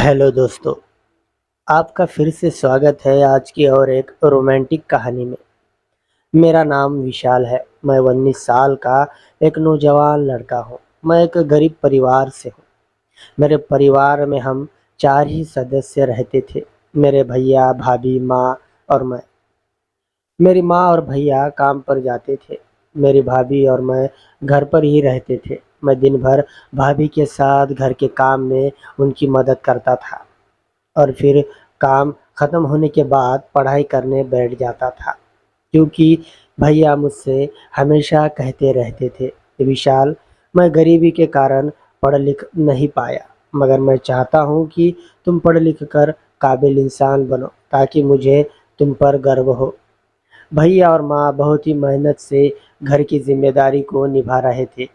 Hello दोस्तों, आपका फिर से स्वागत है आज की और एक रोमांटिक कहानी में। मेरा नाम विशाल है। मैं 19 साल का एक नौजवान लड़का हूँ। मैं एक गरीब परिवार से हूँ। मेरे परिवार में हम 4 ही सदस्य रहते थे। मेरे भैया, भाभी, माँ और मैं। मेरी माँ और भैया काम पर जाते थे। मेरी भाभी और मैं घर पर ही रहते थे। मैं दिन भर भाभी के साथ घर के काम में उनकी मदद करता था और फिर काम ख़त्म होने के बाद पढ़ाई करने बैठ जाता था, क्योंकि भैया मुझसे हमेशा कहते रहते थे, विशाल, मैं गरीबी के कारण पढ़ लिख नहीं पाया, मगर मैं चाहता हूँ कि तुम पढ़ लिख कर काबिल इंसान बनो ताकि मुझे तुम पर गर्व हो। भैया और माँ बहुत ही मेहनत से घर की जिम्मेदारी को निभा रहे थे,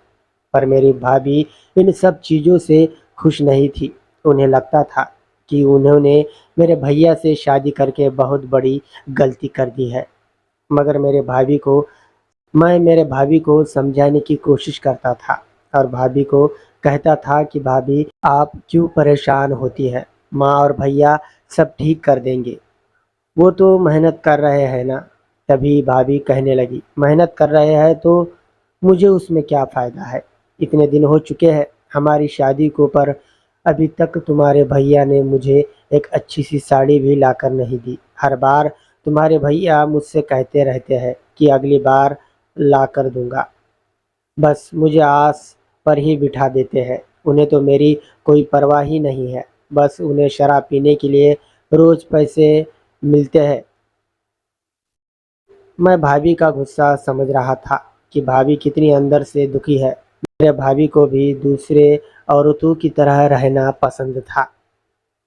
पर मेरी भाभी इन सब चीज़ों से खुश नहीं थी। उन्हें लगता था कि उन्होंने मेरे भैया से शादी करके बहुत बड़ी गलती कर दी है। मगर मेरे भाभी को समझाने की कोशिश करता था और भाभी को कहता था कि भाभी, आप क्यों परेशान होती हैं? माँ और भैया सब ठीक कर देंगे। वो तो मेहनत कर रहे हैं ना। तभी भाभी कहने लगी, मेहनत कर रहे हैं तो मुझे उसमें क्या फ़ायदा है? इतने दिन हो चुके हैं हमारी शादी को, पर अभी तक तुम्हारे भैया ने मुझे एक अच्छी सी साड़ी भी लाकर नहीं दी। हर बार तुम्हारे भैया मुझसे कहते रहते हैं कि अगली बार ला कर दूंगा, बस मुझे आस पर ही बिठा देते हैं। उन्हें तो मेरी कोई परवाह ही नहीं है। बस उन्हें शराब पीने के लिए रोज़ पैसे मिलते हैं। मैं भाभी का गुस्सा समझ रहा था कि भाभी कितनी अंदर से दुखी है। मेरे भाभी को भी दूसरे औरतों की तरह रहना पसंद था,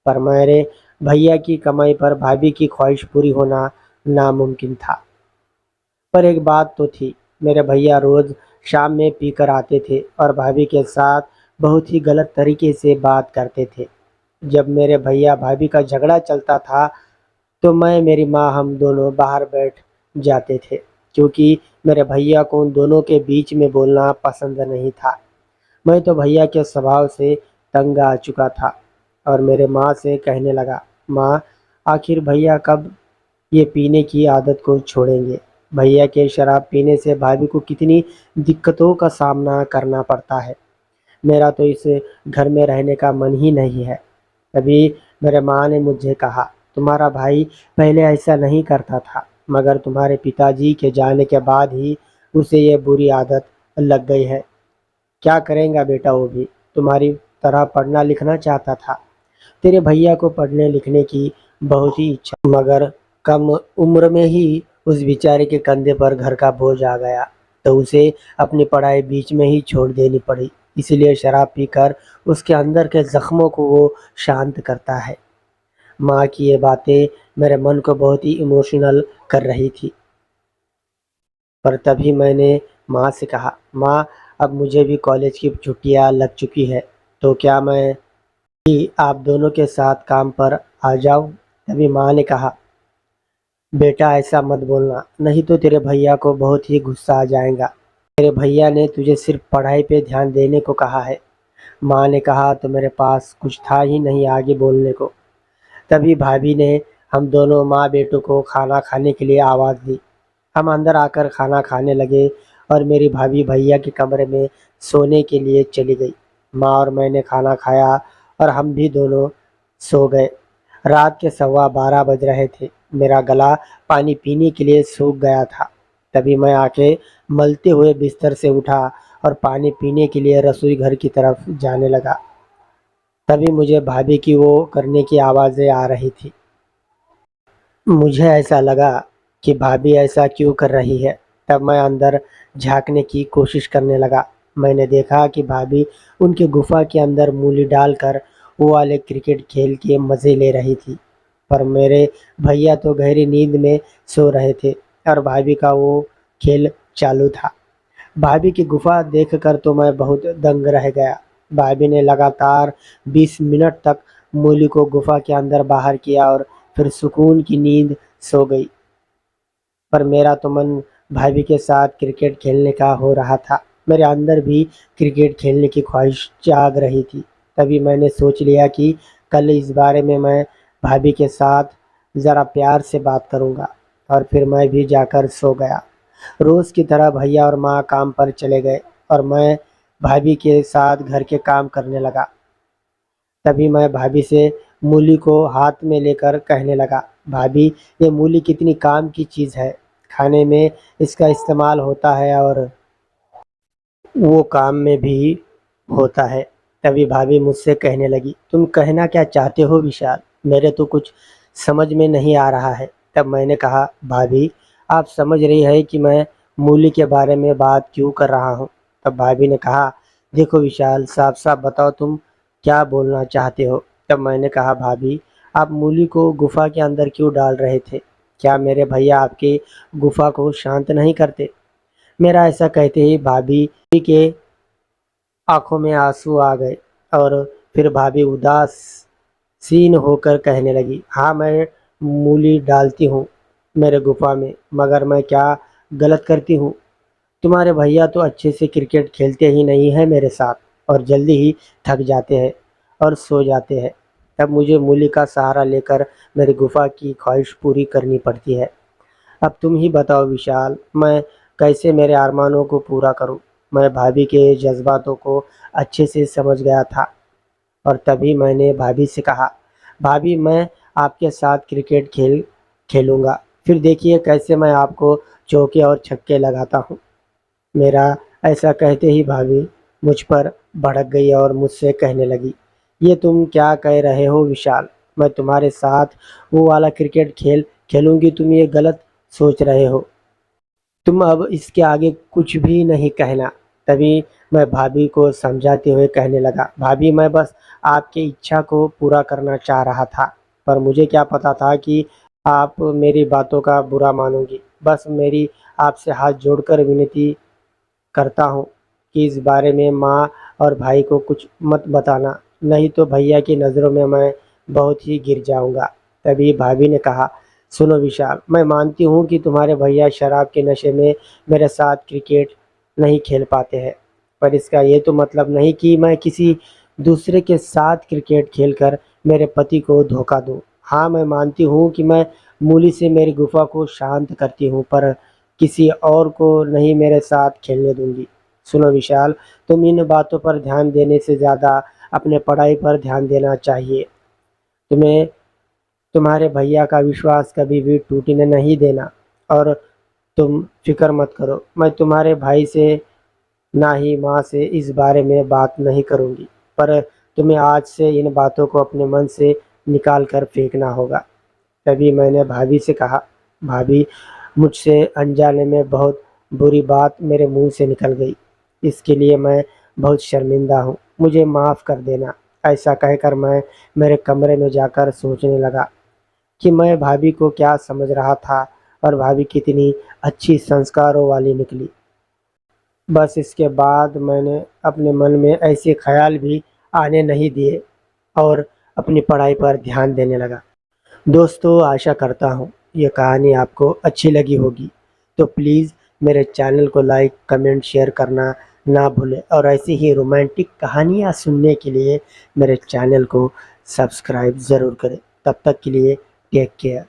पर मेरे भैया की कमाई पर भाभी की ख्वाहिश पूरी होना नामुमकिन था। पर एक बात तो थी, मेरे भैया रोज़ शाम में पीकर आते थे और भाभी के साथ बहुत ही गलत तरीके से बात करते थे। जब मेरे भैया भाभी का झगड़ा चलता था तो मैं, मेरी माँ, हम दोनों बाहर बैठ जाते थे, क्योंकि मेरे भैया को उन दोनों के बीच में बोलना पसंद नहीं था। मैं तो भैया के स्वभाव से तंग आ चुका था और मेरे माँ से कहने लगा, माँ, आखिर भैया कब ये पीने की आदत को छोड़ेंगे? भैया के शराब पीने से भाभी को कितनी दिक्कतों का सामना करना पड़ता है। मेरा तो इस घर में रहने का मन ही नहीं है। तभी मेरे माँ ने मुझे कहा, तुम्हारा भाई पहले ऐसा नहीं करता था, मगर तुम्हारे पिताजी के जाने के बाद ही उसे ये बुरी आदत लग गई है। क्या करेगा बेटा, वो भी तुम्हारी तरह पढ़ना लिखना चाहता था। तेरे भैया को पढ़ने लिखने की बहुत ही इच्छा, मगर कम उम्र में ही उस बेचारे के कंधे पर घर का बोझ आ गया, तो उसे अपनी पढ़ाई बीच में ही छोड़ देनी पड़ी। इसलिए शराब पीकर उसके अंदर के ज़ख्मों को वो शांत करता है। माँ की ये बातें मेरे मन को बहुत ही इमोशनल कर रही थी। पर तभी मैंने माँ से कहा, माँ, अब मुझे भी कॉलेज की छुट्टियाँ लग चुकी है, तो क्या मैं भी आप दोनों के साथ काम पर आ जाऊँ? तभी माँ ने कहा, बेटा ऐसा मत बोलना, नहीं तो तेरे भैया को बहुत ही गुस्सा आ जाएगा। तेरे भैया ने तुझे सिर्फ पढ़ाई पे ध्यान देने को कहा है। माँ ने कहा तो मेरे पास कुछ था ही नहीं आगे बोलने को। तभी भाभी ने हम दोनों माँ बेटों को खाना खाने के लिए आवाज़ दी। हम अंदर आकर खाना खाने लगे और मेरी भाभी भैया के कमरे में सोने के लिए चली गई। माँ और मैंने खाना खाया और हम भी दोनों सो गए। रात के 12:15 बज रहे थे। मेरा गला पानी पीने के लिए सूख गया था। तभी मैं आके मलते हुए बिस्तर से उठा और पानी पीने के लिए रसोई घर की तरफ जाने लगा। तभी मुझे भाभी की वो करने की आवाज़ें आ रही थी। मुझे ऐसा लगा कि भाभी ऐसा क्यों कर रही है। तब मैं अंदर झाँकने की कोशिश करने लगा। मैंने देखा कि भाभी उनकी गुफ़ा के अंदर मूली डालकर वो वाले क्रिकेट खेल के मज़े ले रही थी। पर मेरे भैया तो गहरी नींद में सो रहे थे और भाभी का वो खेल चालू था। भाभी की गुफ़ा देखकर तो मैं बहुत दंग रह गया। भाभी ने लगातार 20 मिनट तक मूली को गुफ़ा के अंदर बाहर किया और फिर सुकून की नींद सो गई। पर मेरा तो मन भाभी के साथ क्रिकेट खेलने का हो रहा था। मेरे अंदर भी क्रिकेट खेलने की ख्वाहिश जाग रही थी। तभी मैंने सोच लिया कि कल इस बारे में मैं भाभी के साथ ज़रा प्यार से बात करूँगा। और फिर मैं भी जाकर सो गया। रोज़ की तरह भैया और माँ काम पर चले गए और मैं भाभी के साथ घर के काम करने लगा। तभी मैं भाभी से मूली को हाथ में लेकर कहने लगा, भाभी ये मूली कितनी काम की चीज़ है, खाने में इसका इस्तेमाल होता है और वो काम में भी होता है। तभी भाभी मुझसे कहने लगी, तुम कहना क्या चाहते हो विशाल, मेरे तो कुछ समझ में नहीं आ रहा है। तब मैंने कहा, भाभी आप समझ रही है कि मैं मूली के बारे में बात क्यों कर रहा हूँ। तब भाभी ने कहा, देखो विशाल साफ साफ बताओ तुम क्या बोलना चाहते हो। तब मैंने कहा, भाभी आप मूली को गुफा के अंदर क्यों डाल रहे थे, क्या मेरे भैया आपकी गुफा को शांत नहीं करते। मेरा ऐसा कहते ही भाभी के आंखों में आंसू आ गए और फिर भाभी उदास सीन होकर कहने लगी, हाँ मैं मूली डालती हूँ मेरे गुफा में, मगर मैं क्या गलत करती हूँ। तुम्हारे भैया तो अच्छे से क्रिकेट खेलते ही नहीं है मेरे साथ और जल्दी ही थक जाते हैं और सो जाते हैं। तब मुझे मूली का सहारा लेकर मेरी गुफा की ख्वाहिश पूरी करनी पड़ती है। अब तुम ही बताओ विशाल, मैं कैसे मेरे अरमानों को पूरा करूं। मैं भाभी के जज्बातों को अच्छे से समझ गया था और तभी मैंने भाभी से कहा, भाभी मैं आपके साथ क्रिकेट खेलूंगा, फिर देखिए कैसे मैं आपको चौके और छक्के लगाता हूं। मेरा ऐसा कहते ही भाभी मुझ पर भड़क गई और मुझसे कहने लगी, ये तुम क्या कह रहे हो विशाल, मैं तुम्हारे साथ वो वाला क्रिकेट खेलूंगी, तुम ये गलत सोच रहे हो। तुम अब इसके आगे कुछ भी नहीं कहना। तभी मैं भाभी को समझाते हुए कहने लगा, भाभी मैं बस आपकी इच्छा को पूरा करना चाह रहा था, पर मुझे क्या पता था कि आप मेरी बातों का बुरा मानोगी। बस मेरी आपसे हाथ जोड़कर विनती करता हूँ कि इस बारे में माँ और भाई को कुछ मत बताना, नहीं तो भैया की नज़रों में मैं बहुत ही गिर जाऊँगा। तभी भाभी ने कहा, सुनो विशाल, मैं मानती हूँ कि तुम्हारे भैया शराब के नशे में मेरे साथ क्रिकेट नहीं खेल पाते हैं, पर इसका ये तो मतलब नहीं कि मैं किसी दूसरे के साथ क्रिकेट खेलकर मेरे पति को धोखा दूँ। हाँ मैं मानती हूँ कि मैं मूली से मेरी गुफा को शांत करती हूँ, पर किसी और को नहीं मेरे साथ खेलने दूंगी। सुनो विशाल, तुम इन बातों पर ध्यान देने से ज़्यादा अपने पढ़ाई पर ध्यान देना चाहिए। तुम्हें तुम्हारे भैया का विश्वास कभी भी टूटने नहीं देना और तुम फिक्र मत करो, मैं तुम्हारे भाई से ना ही माँ से इस बारे में बात नहीं करूँगी, पर तुम्हें आज से इन बातों को अपने मन से निकाल कर फेंकना होगा। तभी मैंने भाभी से कहा, भाभी मुझसे अनजाने में बहुत बुरी बात मेरे मुंह से निकल गई, इसके लिए मैं बहुत शर्मिंदा हूँ, मुझे माफ़ कर देना। ऐसा कहकर मैं मेरे कमरे में जाकर सोचने लगा कि मैं भाभी को क्या समझ रहा था और भाभी कितनी अच्छी संस्कारों वाली निकली। बस इसके बाद मैंने अपने मन में ऐसे ख्याल भी आने नहीं दिए और अपनी पढ़ाई पर ध्यान देने लगा। दोस्तों आशा करता हूँ ये कहानी आपको अच्छी लगी होगी, तो प्लीज़ मेरे चैनल को लाइक कमेंट शेयर करना ना भूलें और ऐसी ही रोमांटिक कहानियाँ सुनने के लिए मेरे चैनल को सब्सक्राइब ज़रूर करें। तब तक के लिए टेक केयर।